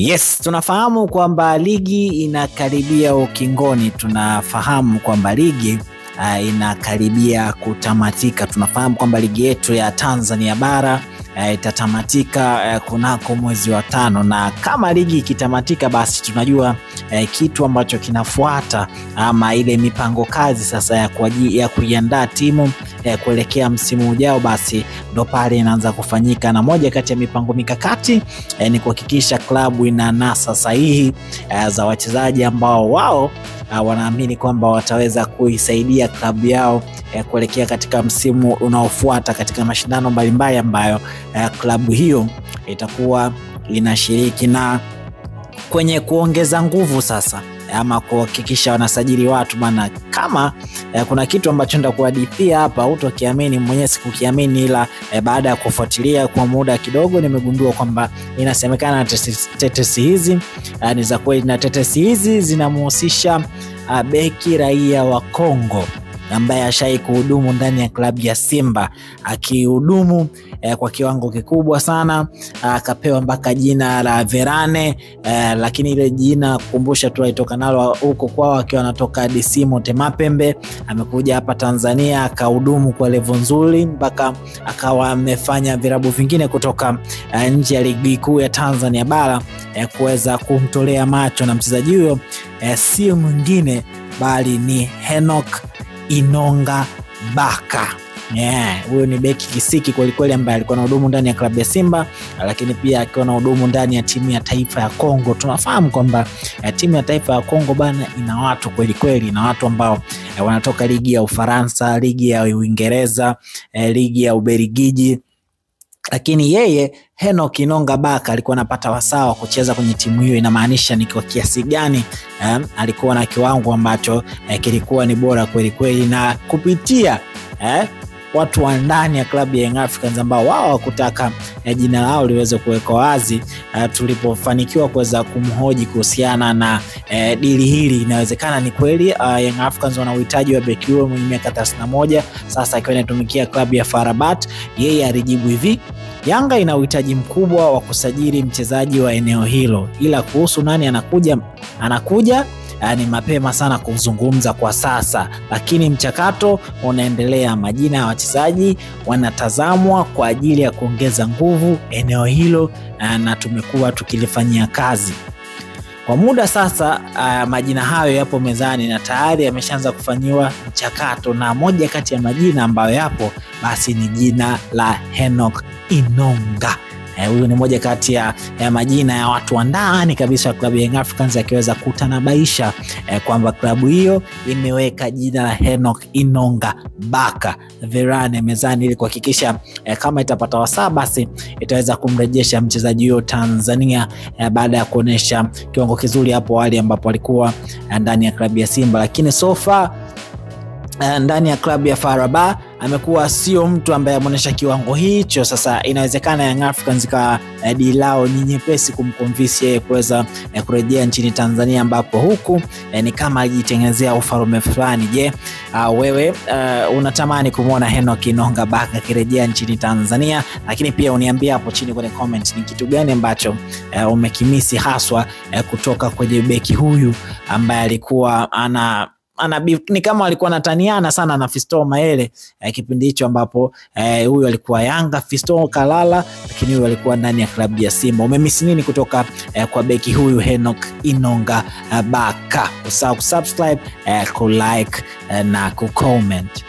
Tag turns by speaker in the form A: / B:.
A: Yes, tunafahamu kwamba ligi inakaribia ukingoni. Tunafahamu kwamba ligi inakaribia kutamatika. Tunafahamu kwamba ligi yetu ya Tanzania bara itatamatika kunako mwezi wa 5, na kama ligi ikitamatika basi tunajua kitu ambacho kinafuata ama ile mipango kazi sasa ya kuiandaa timu kuelekea msimu ujao, basi ndo pale inaanza kufanyika. Na moja kati ya mipango mikakati ni kuhakikisha klabu ina nasa sahihi za wachezaji ambao wao wanaamini kwamba wataweza kuisaidia klabu yao kuelekea katika msimu unaofuata katika mashindano mbalimbali ambayo klabu hiyo itakuwa inashiriki. Na kwenye kuongeza nguvu sasa ama kuhakikisha wanasajili watu, maana kama kuna kitu ambacho ndakuhadithia hapa utokiamini, mwenyewe sikukiamini, ila baada ya kufuatilia kwa muda kidogo nimegundua kwamba inasemekana tetesi hizi ni za kweli, na tetesi hizi zinamhusisha beki raia wa Kongo ambaye ashai kuhudumu ndani ya klabu ya Simba, akihudumu kwa kiwango kikubwa sana, akapewa mpaka jina la Verane, lakini ile jina kukumbusha tu alitoka nalo huko kwao akiwa anatoka DC Motema-Pembe. Amekuja hapa Tanzania akahudumu kwa level nzuri mpaka akawa amefanya virabu vingine kutoka nje ya ligi kuu ya Tanzania bara kuweza kumtolea macho, na mchezaji huyo si mwingine bali ni Enock Inonga Baka. Huyo ni beki kisiki kweli ambaye alikuwa na hudumu ndani ya klabu ya Simba, lakini pia akiwa na hudumu ndani ya timu ya taifa ya Kongo. Tunafahamu kwamba timu ya taifa ya Kongo bana ina watu kweli, na watu ambao wanatoka ligi ya Ufaransa, ligi ya Uingereza, ligi ya Ubelgiji. Lakini yeye Enock Inonga Baka alikuwa anapata wasaa wa kucheza kwenye timu hiyo. Inamaanisha ni kwa kiasi gani alikuwa na kiwango ambacho kilikuwa ni bora kweli, na kupitia watu wa ndani ya klabu ya Young Africans ambao wao hawakutaka jina lao liweze kuwekwa wazi, tulipofanikiwa kuweza kumhoji kuhusiana na dili hili. Inawezekana ni kweli Young Africans wana uhitaji wa beki huyo mwenye miaka 31 sasa akiwa anatumikia klabu ya FAR Rabat. Yeye alijibu hivi: Yanga ina uhitaji mkubwa wa kusajili mchezaji wa eneo hilo, ila kuhusu nani anakuja ni mapema sana kuzungumza kwa sasa, lakini mchakato unaendelea. Majina ya wachezaji wanatazamwa kwa ajili ya kuongeza nguvu eneo hilo, na tumekuwa tukilifanyia kazi kwa muda sasa. Majina hayo yapo mezani na tayari yameshaanza kufanyiwa mchakato, na moja kati ya majina ambayo yapo basi ni jina la Enock Inonga. Huyu ni moja kati ya majina ya watu wa ndani kabisa wa klabu ya Young Africans, akiweza kutanabaisha kwamba klabu hiyo imeweka jina la Enock Inonga Baka Verane mezani ili kuhakikisha kama itapata wasaa basi itaweza kumrejesha mchezaji huyo Tanzania baada ya kuonesha kiwango kizuri hapo awali ambapo alikuwa ndani ya klabu ya Simba. Lakini so far ndani ya klabu ya FAR Rabat amekuwa sio mtu ambaye ameonyesha kiwango hicho. Sasa inawezekana Young Africans ka dilao ni nyepesi kumconvince yeye kuweza kurejea nchini Tanzania, ambapo huku ni kama ajitengenezea ufalme fulani. Je, wewe unatamani kumuona Enock Inonga Baka kirejea nchini Tanzania? Lakini pia uniambia hapo chini kwenye comment ni kitu gani ambacho umekimisi haswa kutoka kwenye beki huyu ambaye alikuwa ni kama alikuwa anataniana sana na Fiston Mayele kipindi hicho ambapo huyu alikuwa Yanga, Fiston kalala, lakini huyu alikuwa ndani ya klabu ya Simba. Umemisi nini kutoka kwa beki huyu Enock Inonga Baka? Usahau kusubscribe, kulike na kucomment.